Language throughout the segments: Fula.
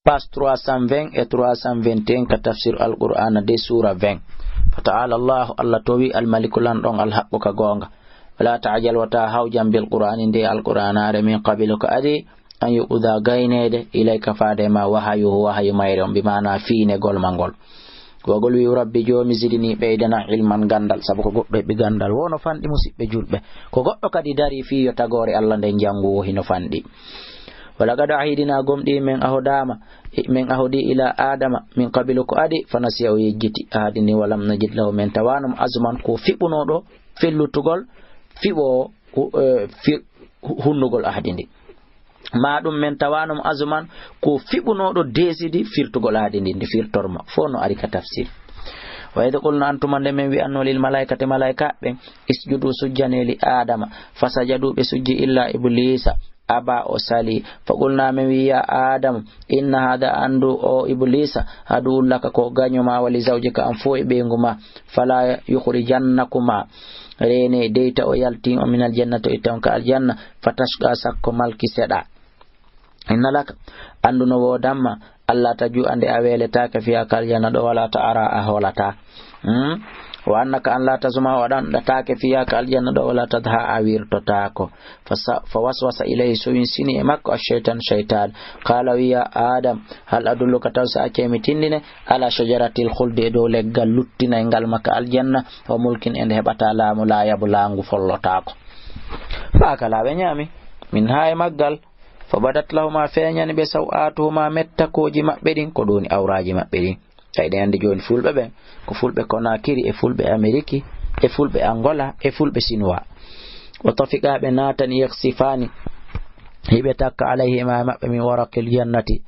page 320 et 321 ka tafsir al Quran de surah 20. Fata'ala Allah towi al malikulan don al haqqu ka gonga. Wala ta'jal wata hawjam bil Qur'ani de al Qur'anare min qabiluka adi an yu'udha gaynede ilayka fade ma wahayu mayre bi mana fiine gol mangol. Wagol wi rabbi jomi zidini beydana ilman gandal sabu ko goddo be gandal wono fandi musibbe julbe ko goddo kadi dari fi yo tagore Allah de jangu hino fandi. Wala gada ahidina gomdi men ahodi ila adama min qabiluka adi fanasiya o yejjiti ahadini walam najid lahu men tawanum azman ko fibunodo fellutugol fibo hunnugol ahadindi maɗum men tawanum azuman ko fiɓunoɗo desidi firtugol ahadindi ndi firtorma fo no ari ka tafsir. wa idh qulna antuma nde men wi anno lil malaikati malaika ɓen isjudu sujjane li adama fasajadu ɓe sujji illa iblisa aba o sali fa qulna men wi ya adam inna hada andu o iblisa adu laka ko gañoma wali zawjika an fo e ɓeyguma fala yukhrijannakuma rene deyta o yalti o minal jannati itam ka aljanna fatashqa sakko malki seda. Inna laka andu no wodamma Allah taju ande aweleta ka fiya kal janna do wala ta ara a holata wa annaka an la tazma wadan da take fiya kal janna do wala tadha awirtota ko fa waswasa ilayhi suwinsini makko ash-shaytan shaytan qala ya adam hal adulluka tawsa akemi tindine ala shajaratil khuldi do leggal luttina ngal makka aljanna wa mulkin en hebata laamu la yabulangu follota ko fa kala be nyami min hay maggal fa badat lahuma feñani be sawatuhuma mettakoji mabbe din ko doni awraji mabbe din kayde ande joni fulbe be ko fulbe Konakiri e fulbe Ameriki e fulbe Angola e fulbe Sinwa wa tafiqa be natan yaksifani hibe takka alayhi ma mabbe min waraqil jannati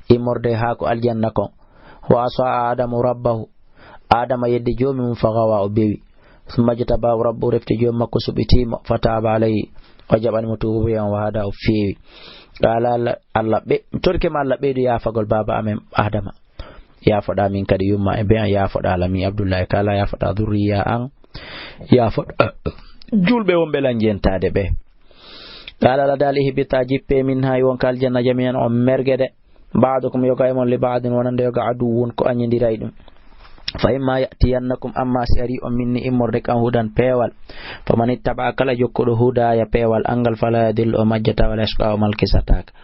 imorde ha ko aljanna ko wa asa adamu rabbahu adama yedde jomi mum fagawa o bewi summa jataba rabbu refte jomi makko subitima fataba alayhi wajaban mutubu yan wa hada o fewi qala Allah be torke ma Allah be do yafagol baba amen adama ya faɗa min kadi yumma e ben ya faɗa lami Abdoullaye kala ya faɗa dhurriya an ya faɗa julbe wonbe lanjentade be kala la dalihi bi tajippe min hay won kal janna jami'an o mergede ba'dukum yoga mon li ba'din wonande yoga aduwun ko anyindiray dum fa imma yatiyannakum amma sari on minni immorde kan hudan pewal faman ittaba kala jokkodo huda ya pewal angal fala yadil o majjata wala yashqa mal kisatak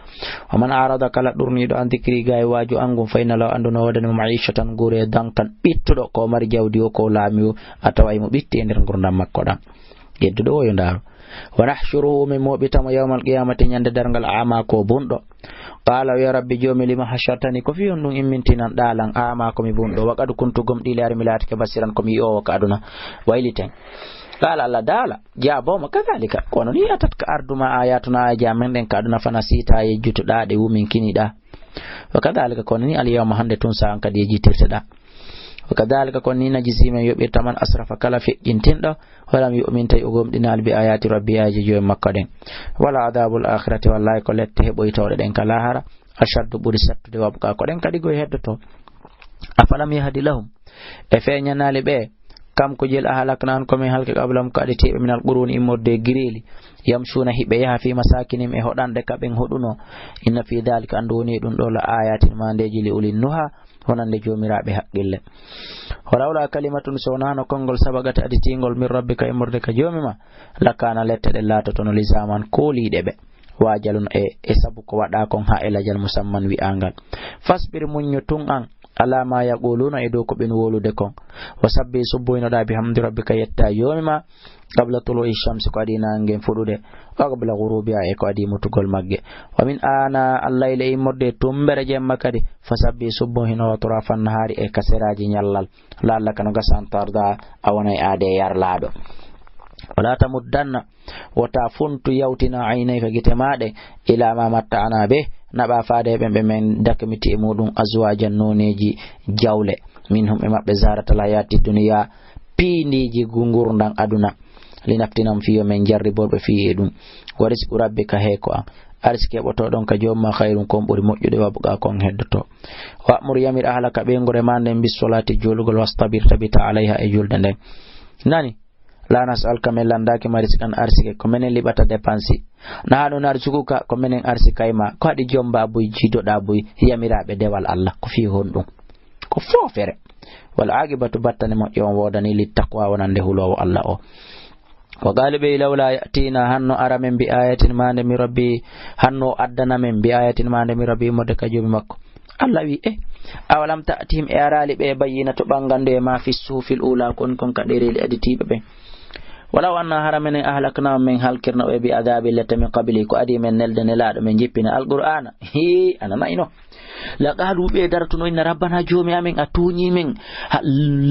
waman arada kala durnido an dhikri gay waju angum fa inna law anduno wadan ma'ishatan gure dankan bittudo ko mari jawdi o ko laamiyo ataway mo bitti nder gurdam makko dam geddudo o yo ndaro wa nahshuruhu min mubitama yawmal qiyamati nyande dargal ama ko bundo qala ya rabbi jomi lima hashartani ko fi on dum immintinan dalan ama ko mi bundo wa qad kuntu gomdi laari milati ke basiran ko mi o ka aduna wayliten qala Allah dala jabo ma kadhalika kono ni atat ka arduma ayatuna jamen den ka aduna fana sita ye jutuda de wumin kinida wa kadhalika kono ni al yawma hande tun sa an kadi jitirtada وكذلك كوننا جسيما يبيت من أسرف كلا في جنتين ولم يؤمن تيؤمن دينال بآيات ربي أجيجو مكدين ولا عذاب الآخرة والله كلت تهبو يتور دين كلاهرة أشد برسات دوابك كدين كديغو يهدتو أفلم يهدي لهم إفين ينال بي كم كجل أهلكنا أنكم هلك قبلهم كأدتي من القرون إمور دي غريلي يمشون هبيها في مساكنهم إهدان دكابين هدونو إن في ذلك أندوني دون دول آيات ما ندجي لأولي النهى honande jomiraɓe haqqille walawla kalimatun sonano kongol sabagata aditingol min rabbika imorde ka jomima lakana lette de latotono li zaman koliɗe ɓe wajalun e sabu ko waɗa kon ha elajal musamman wi'angal fasbir muñño tun an ala ma yaquluna e dow ko ɓen wolude kon wa sabbi subboynoɗa bihamdi rabbika yetta yomima qabla tulu'i shamsi ko adi nangen fuɗude wa qabla ghurubiha e ko adi mutugol magge wa min ana allayla e morde tumbere jemma kadi fasabbi subbohino wa turafan nahari e kaseraji nyallal lallaka no gasan tarda awana e ade yarlaɗo wala tamuddanna wata funtu yawtina aynayka gite maɗe ila ma matta'ana be naɓa faade ɓen ɓe men dakmiti e muɗum azwajan noneji jawle minhum e maɓɓe zaratal hayati duniya piindiji gungurdan aduna linaftinam fiyo men jarriborɓe fi e ɗum wa risqu rabbika heko an arski heɓotoɗon ka jomma khairum kon ɓuri moƴƴude wabuga kon heddoto wa'mur yamir ahlaka ɓe ngure ma nden bis solati julugol wastabir tabita alayha e julde nden nani la nas'aluka min landaki mariskan arsike ko menen libata dépense na haɗo narsukuka ko menen arsikayma ko haɗi jomba boy jiidoɗa boy yamiraɓe dewal Allah ko fi honɗum ko fofere wal aqibatu battane moƴƴo on wodani littaqwa wonande hulowo Allah o wa galibe lawla yatina hanno aramen bi ayatin mande mi rabbi hanno addana men bi ayatin mande mi rabbi modde kajumi makko Allah wi awalam ta'tihim arali be bayyina to bangande ma fi sufil ula kon kadereli aditibe be walaw anna haramen ahlakna min halkirna bi adabi latami qabli ko adi men nelde nelado men jippina alqur'ana ana mayno la qalu be dartuno inna rabbana joomi amen atuni men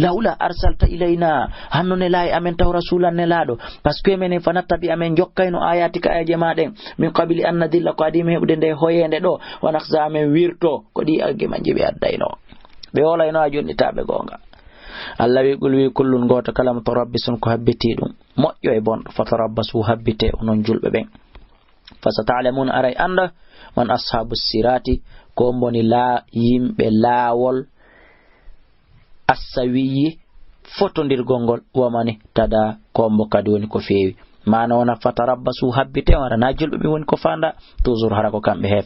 laula arsalta ilayna hanno ne lay amen taw rasulan nelado parce que men fanattabi amen jokkayno ayatika ayaje maden min qabli an nadilla ko adi men hebde de hoyende do wa nakhza amen wirto ko di agge manje be addayno be wolayno a jonnitabe gonga Allah wi gulwi kullun goto kalam tarabbisun ko habbiti dum moƴƴo e bon fatarabbasu habbite onon julbe ben fasata'lamun aray anda man ashabus sirati ko mboni la yimbe laawol asawiyi fotondirgol ngol wamani tada kombo kadi woni ko feewi mana wona fatarabbasu habbite wara na julbe woni ko fanda toujours hara ko kambe hefe